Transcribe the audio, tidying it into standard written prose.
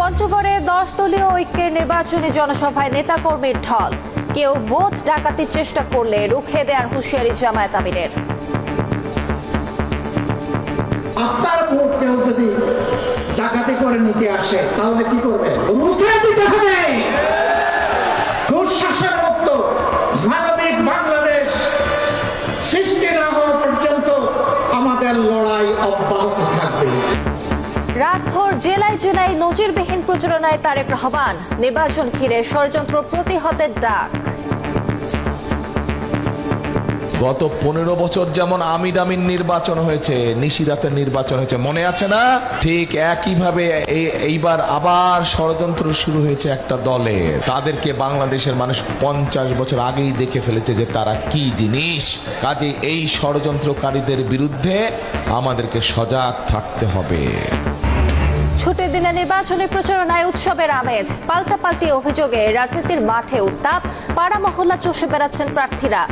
পঞ্চগড়ে 10 দলীয় ঐক্যের নির্বাচনী জনসভায় নেতাকর্মীর ঢল। কেউ ভোট ডাকাতির চেষ্টা করলে রুখে দেওয়ার হুঁশিয়ারি জামায়াত আমিরের। আপনার ভোট কেউ যদি ডাকাতি করে নিতে আসে তাহলে কি করবে? রুখে দিতে হবে। দুঃশাসন মুক্ত স্বাভাবিক বাংলাদেশ সৃষ্টি না হওয়া পর্যন্ত আমাদের লড়াই অব্যাহত থাকবে। রাতভর জেলায় জেলায় নজিরবিহীন প্রচারণায় তারেক রহমান। নির্বাচন ঘিরে ষড়যন্ত্র প্রতিহতের ডাক। গত 15 বছর যেমন আমির নির্বাচন হয়েছে, নিশিরাতের নির্বাচন হয়েছে, মনে আছে না? ঠিক একইভাবে এইবার আবার ষড়যন্ত্র শুরু হয়েছে একটা দলে। তাদেরকে বাংলাদেশের মানুষ 50 বছর আগেই দেখে ফেলেছে যে তারা কি জিনিস। কাজে এই ষড়যন্ত্রকারীদের বিরুদ্ধে আমাদেরকে সজাগ থাকতে হবে। ছুটির দিনে নির্বাচনী প্রচারণায় উৎসবের আমেজ। পাল্টাপাল্টি অভিযোগে রাজনীতির মাঠে উত্তাপ। পাড়া মহল্লা চষে বেড়াচ্ছেন প্রার্থীরা।